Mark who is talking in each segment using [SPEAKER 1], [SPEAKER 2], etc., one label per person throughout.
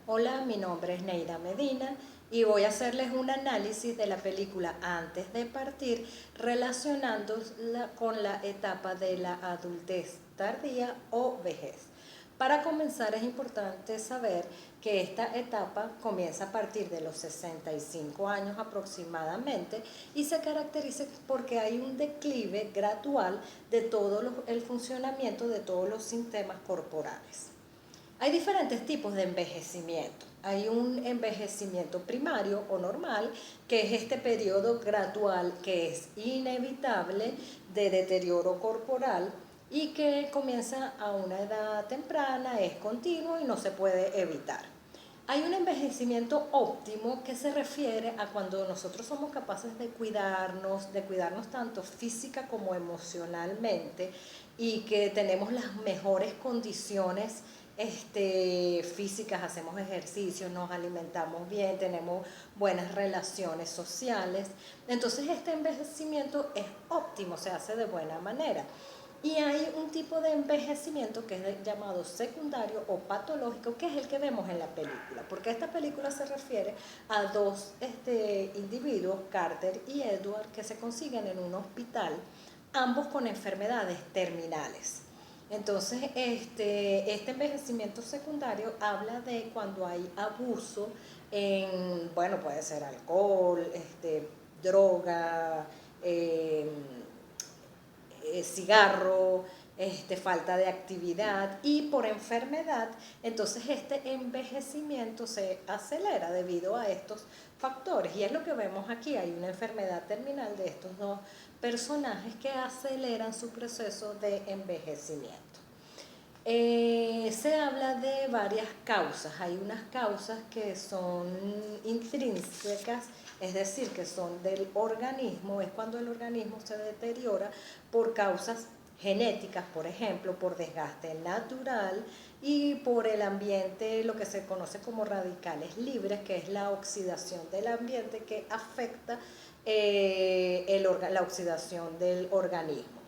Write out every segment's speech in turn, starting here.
[SPEAKER 1] Hola, mi nombre es Neida Medina y voy a hacerles un análisis de la película Antes de partir, relacionándola con la etapa de la adultez tardía o vejez. Para comenzar es importante saber que esta etapa comienza a partir de los 65 años aproximadamente y se caracteriza porque hay un declive gradual de todo el funcionamiento de todos los sistemas corporales. Hay diferentes tipos de envejecimiento. Hay un envejecimiento primario o normal, que es este periodo gradual que es inevitable de deterioro corporal y que comienza a una edad temprana, es continuo y no se puede evitar. Hay un envejecimiento óptimo que se refiere a cuando nosotros somos capaces de cuidarnos tanto física como emocionalmente y que tenemos las mejores condiciones físicas, hacemos ejercicio, nos alimentamos bien, tenemos buenas relaciones sociales. Entonces este envejecimiento es óptimo, se hace de buena manera. Y hay un tipo de envejecimiento que es llamado secundario o patológico, que es el que vemos en la película, porque esta película se refiere a dos individuos, Carter y Edward, que se consiguen en un hospital, ambos con enfermedades terminales. Entonces, este envejecimiento secundario habla de cuando hay abuso en, bueno, puede ser alcohol, droga, eh, cigarro, falta de actividad y por enfermedad, entonces este envejecimiento se acelera debido a estos factores. Y es lo que vemos aquí, hay una enfermedad terminal de estos dos personajes que aceleran su proceso de envejecimiento. Se habla de varias causas. Hay unas causas que son intrínsecas, es decir, que son del organismo, es cuando el organismo se deteriora por causas genéticas, por ejemplo, por desgaste natural y por el ambiente, lo que se conoce como radicales libres, que es la oxidación del ambiente que afecta la oxidación del organismo.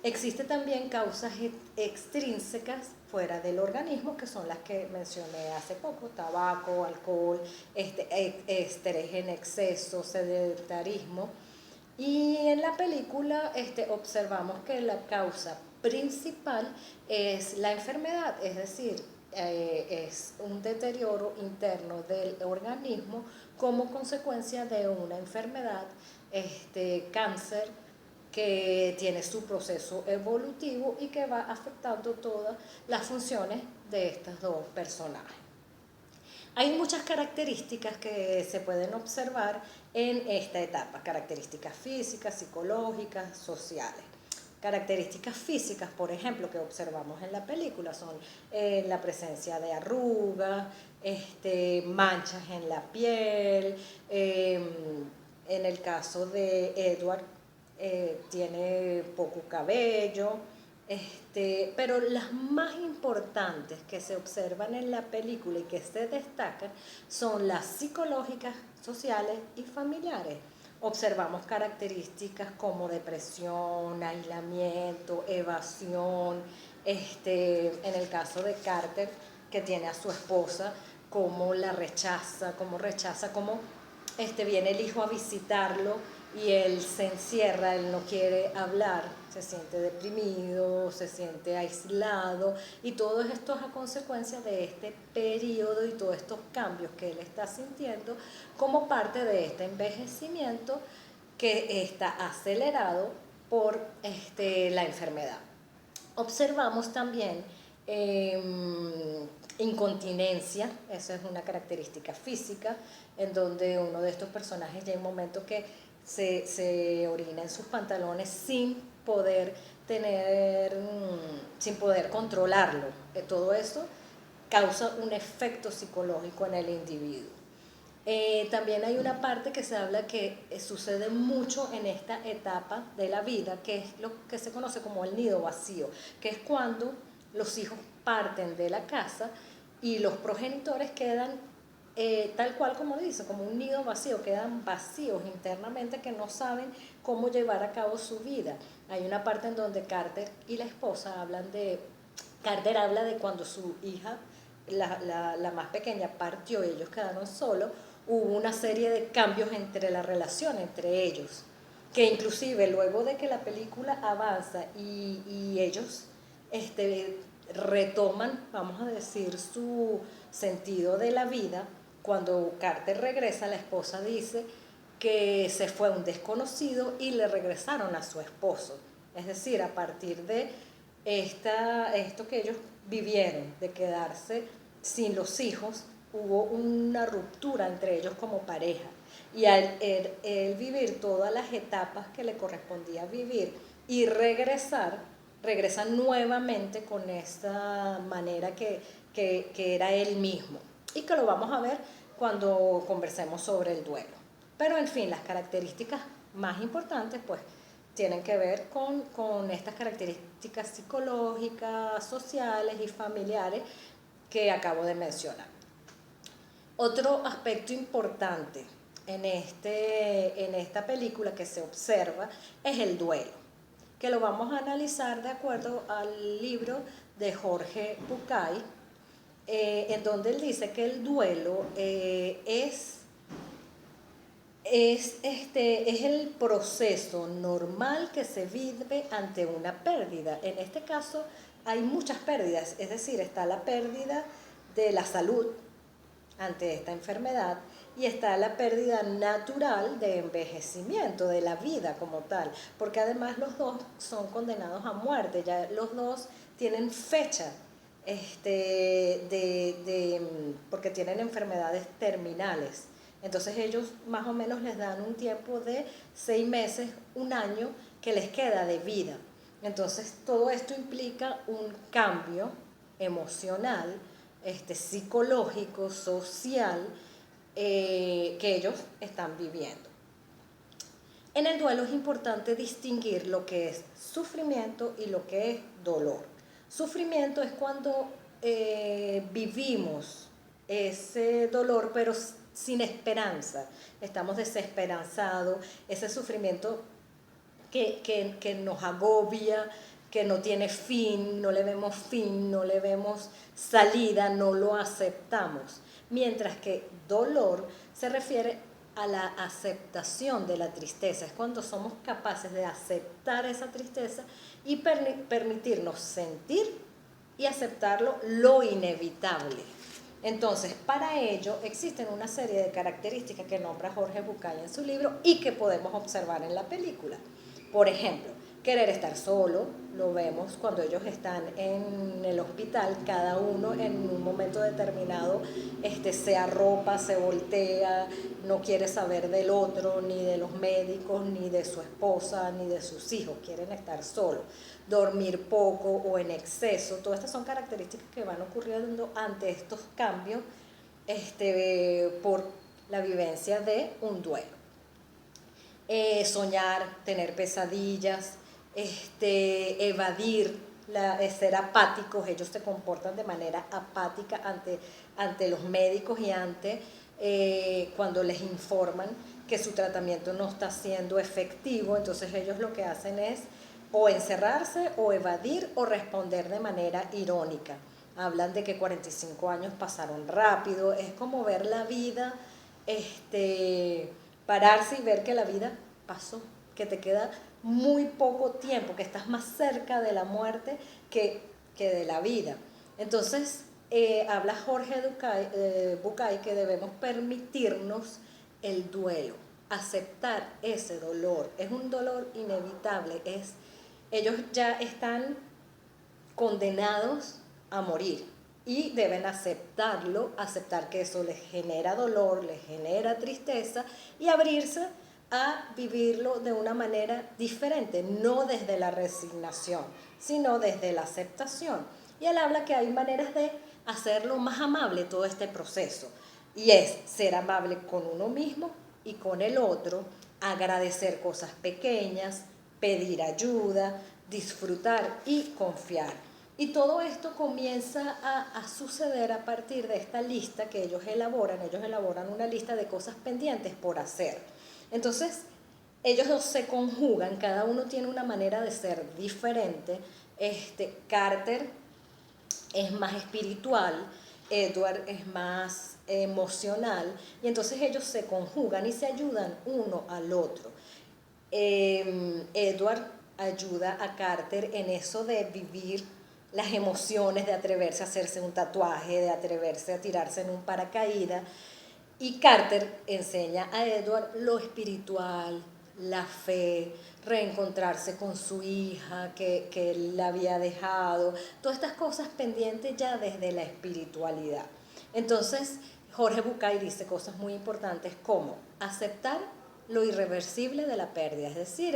[SPEAKER 1] Existe también causas extrínsecas fuera del organismo, que son las que mencioné hace poco: tabaco, alcohol, estrés en exceso, sedentarismo. Y en la película observamos que la causa principal es la enfermedad, es decir, es un deterioro interno del organismo como consecuencia de una enfermedad, cáncer, que tiene su proceso evolutivo y que va afectando todas las funciones de estos dos personajes. Hay muchas características que se pueden observar en esta etapa: características físicas, psicológicas, sociales. Características físicas, por ejemplo, que observamos en la película son la presencia de arrugas, manchas en la piel. En el caso de Edward, tiene poco cabello, pero las más importantes que se observan en la película y que se destacan son las psicológicas, sociales y familiares. Observamos características como depresión, aislamiento, evasión. En el caso de Carter, que tiene a su esposa, cómo la rechaza, cómo viene el hijo a visitarlo y él se encierra, él no quiere hablar, se siente deprimido, se siente aislado, y todo esto es a consecuencia de este periodo y todos estos cambios que él está sintiendo como parte de este envejecimiento que está acelerado por la enfermedad. Observamos también incontinencia, esa es una característica física, en donde uno de estos personajes llega un momento que se orina en sus pantalones sin poder controlarlo. Todo eso causa un efecto psicológico en el individuo. También hay una parte que se habla que sucede mucho en esta etapa de la vida, que es lo que se conoce como el nido vacío, que es cuando los hijos parten de la casa y los progenitores quedan tal cual como dice, como un nido vacío, quedan vacíos internamente, que no saben cómo llevar a cabo su vida. Hay una parte en donde Carter y la esposa Carter habla de cuando su hija la más pequeña partió y ellos quedaron solos, hubo una serie de cambios entre la relación entre ellos, que inclusive luego de que la película avanza y ellos retoman, vamos a decir, su sentido de la vida, cuando Carter regresa, la esposa dice que se fue un desconocido y le regresaron a su esposo. Es decir, a partir de esto que ellos vivieron, de quedarse sin los hijos, hubo una ruptura entre ellos como pareja. Y al él vivir todas las etapas que le correspondía vivir y regresa nuevamente con esta manera que era él mismo. Y que lo vamos a ver cuando conversemos sobre el duelo. Pero en fin, las características más importantes pues tienen que ver con estas características psicológicas, sociales y familiares que acabo de mencionar. Otro aspecto importante en esta película que se observa es el duelo, que lo vamos a analizar de acuerdo al libro de Jorge Bucay, en donde él dice que el duelo es el proceso normal que se vive ante una pérdida. En este caso hay muchas pérdidas, es decir, está la pérdida de la salud ante esta enfermedad y está la pérdida natural de envejecimiento de la vida como tal, porque además los dos son condenados a muerte, ya los dos tienen fecha porque tienen enfermedades terminales. Entonces ellos más o menos les dan un tiempo de 6 meses, un año que les queda de vida. Entonces todo esto implica un cambio emocional, psicológico, social, que ellos están viviendo. En el duelo es importante distinguir lo que es sufrimiento y lo que es dolor. Sufrimiento es cuando vivimos ese dolor pero sin esperanza, estamos desesperanzados, ese sufrimiento que nos agobia, que no tiene fin, no le vemos salida, no lo aceptamos. Mientras que dolor se refiere a la aceptación de la tristeza, es cuando somos capaces de aceptar esa tristeza y permitirnos sentir y aceptarlo lo inevitable. Entonces, para ello existen una serie de características que nombra Jorge Bucay en su libro y que podemos observar en la película. Por ejemplo, querer estar solo, lo vemos cuando ellos están en el hospital, cada uno en un momento determinado se arropa, se voltea, no quiere saber del otro, ni de los médicos, ni de su esposa, ni de sus hijos, quieren estar solos. Dormir poco o en exceso, todas estas son características que van ocurriendo ante estos cambios por la vivencia de un duelo. Soñar, tener pesadillas, evadir, ser apáticos, ellos se comportan de manera apática ante los médicos y cuando les informan que su tratamiento no está siendo efectivo, entonces ellos lo que hacen es o encerrarse o evadir o responder de manera irónica. Hablan de que 45 años pasaron rápido, es como ver la vida, pararse y ver que la vida pasó, que te queda muy poco tiempo, que estás más cerca de la muerte que de la vida. Entonces, habla Jorge Bucay que debemos permitirnos el duelo, aceptar ese dolor. Es un dolor inevitable, ellos ya están condenados a morir y deben aceptarlo, aceptar que eso les genera dolor, les genera tristeza y abrirse a vivirlo de una manera diferente, no desde la resignación, sino desde la aceptación. Y él habla que hay maneras de hacerlo más amable todo este proceso, y es ser amable con uno mismo y con el otro, agradecer cosas pequeñas, pedir ayuda, disfrutar y confiar. Y todo esto comienza a suceder a partir de esta lista que ellos elaboran una lista de cosas pendientes por hacer. Entonces, ellos dos se conjugan, cada uno tiene una manera de ser diferente. Carter es más espiritual, Edward es más emocional, y entonces ellos se conjugan y se ayudan uno al otro. Edward ayuda a Carter en eso de vivir las emociones, de atreverse a hacerse un tatuaje, de atreverse a tirarse en un paracaídas, y Carter enseña a Edward lo espiritual, la fe, reencontrarse con su hija que él la había dejado, todas estas cosas pendientes ya desde la espiritualidad. Entonces, Jorge Bucay dice cosas muy importantes como aceptar lo irreversible de la pérdida, es decir,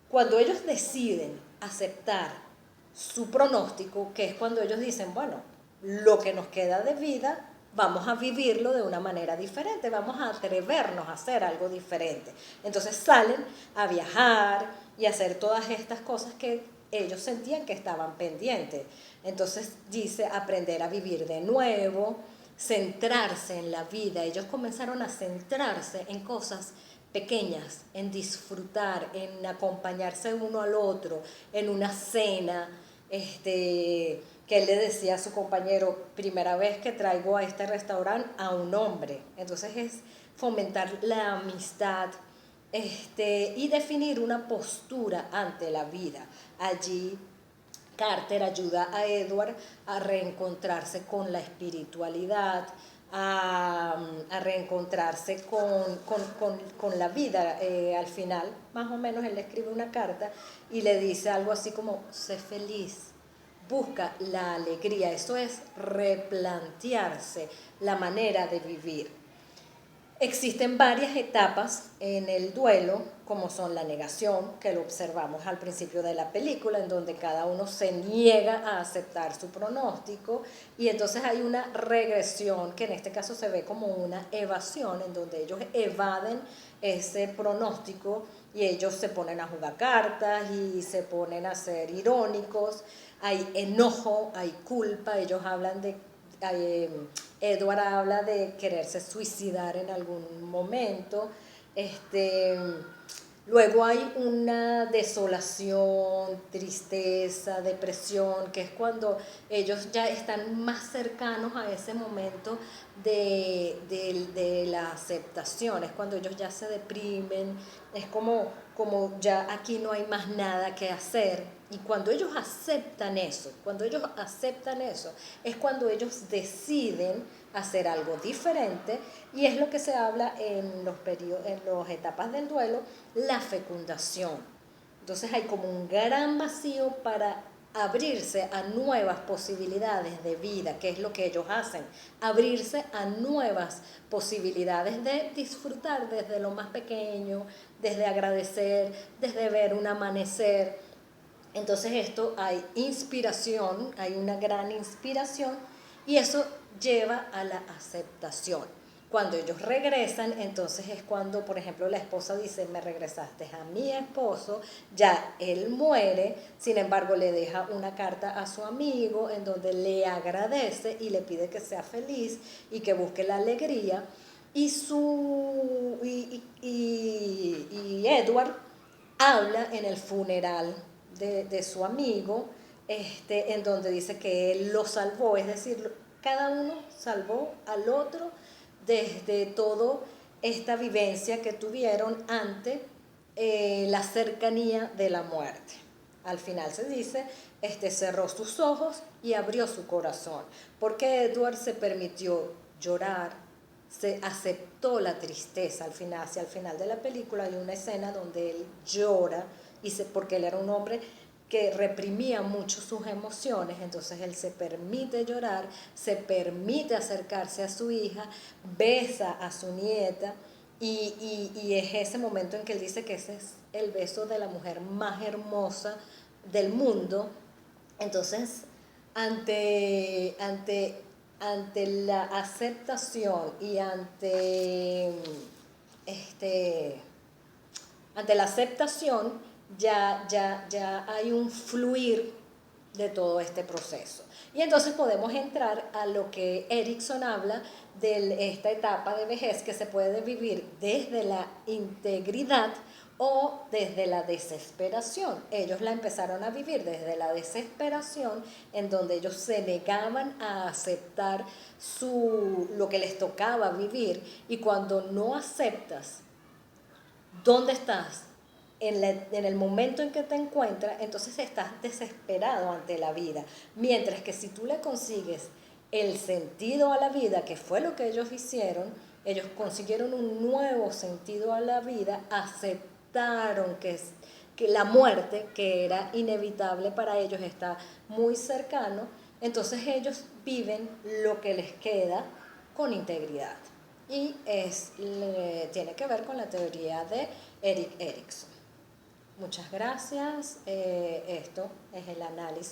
[SPEAKER 1] cuando ellos deciden aceptar su pronóstico, que es cuando ellos dicen, bueno, lo que nos queda de vida, vamos a vivirlo de una manera diferente, vamos a atrevernos a hacer algo diferente. Entonces salen a viajar y a hacer todas estas cosas que ellos sentían que estaban pendientes. Entonces dice aprender a vivir de nuevo, centrarse en la vida. Ellos comenzaron a centrarse en cosas pequeñas, en disfrutar, en acompañarse uno al otro, en una cena, que él le decía a su compañero, primera vez que traigo a este restaurante a un hombre. Entonces es fomentar la amistad, y definir una postura ante la vida. Allí Carter ayuda a Edward a reencontrarse con la espiritualidad, a reencontrarse con la vida. Al final, más o menos, él le escribe una carta y le dice algo así como, sé feliz, busca la alegría. Eso es replantearse la manera de vivir. Existen varias etapas en el duelo, como son la negación, que lo observamos al principio de la película, en donde cada uno se niega a aceptar su pronóstico, y entonces hay una regresión, que en este caso se ve como una evasión, en donde ellos evaden ese pronóstico y ellos se ponen a jugar cartas y se ponen a ser irónicos, hay enojo, hay culpa, ellos hablan de Edward habla de quererse suicidar en algún momento. Luego hay una desolación, tristeza, depresión, que es cuando ellos ya están más cercanos a ese momento de la aceptación, es cuando ellos ya se deprimen, es como ya aquí no hay más nada que hacer. Y cuando ellos aceptan eso, es cuando ellos deciden hacer algo diferente, y es lo que se habla en las etapas del duelo, la fecundación. Entonces hay como un gran vacío para abrirse a nuevas posibilidades de vida, que es lo que ellos hacen, abrirse a nuevas posibilidades de disfrutar desde lo más pequeño, desde agradecer, desde ver un amanecer. Entonces esto hay inspiración, hay una gran inspiración, y eso lleva a la aceptación. Cuando ellos regresan, entonces es cuando, por ejemplo, la esposa dice, me regresaste a mi esposo, ya él muere, sin embargo le deja una carta a su amigo en donde le agradece y le pide que sea feliz y que busque la alegría, y Edward habla en el funeral de su amigo, en donde dice que él lo salvó, es decir, cada uno salvó al otro desde toda esta vivencia que tuvieron ante la cercanía de la muerte. Al final se dice, cerró sus ojos y abrió su corazón, porque Edward se permitió llorar, se aceptó la tristeza. Al final, hacia el final de la película hay una escena donde él llora, porque él era un hombre que reprimía mucho sus emociones, entonces él se permite llorar, se permite acercarse a su hija, besa a su nieta, y es ese momento en que él dice que ese es el beso de la mujer más hermosa del mundo. Entonces, ante la aceptación y este, ante la aceptación ya hay un fluir de todo este proceso. Y entonces podemos entrar a lo que Erikson habla de esta etapa de vejez, que se puede vivir desde la integridad o desde la desesperación. Ellos la empezaron a vivir desde la desesperación, en donde ellos se negaban a aceptar lo que les tocaba vivir, y cuando no aceptas dónde estás, en el momento en que te encuentras, entonces estás desesperado ante la vida. Mientras que si tú le consigues el sentido a la vida, que fue lo que ellos hicieron, ellos consiguieron un nuevo sentido a la vida, aceptaron que la muerte, que era inevitable para ellos, está muy cercano, entonces ellos viven lo que les queda con integridad. Y tiene que ver con la teoría de Erik Erikson. Muchas gracias. Esto es el análisis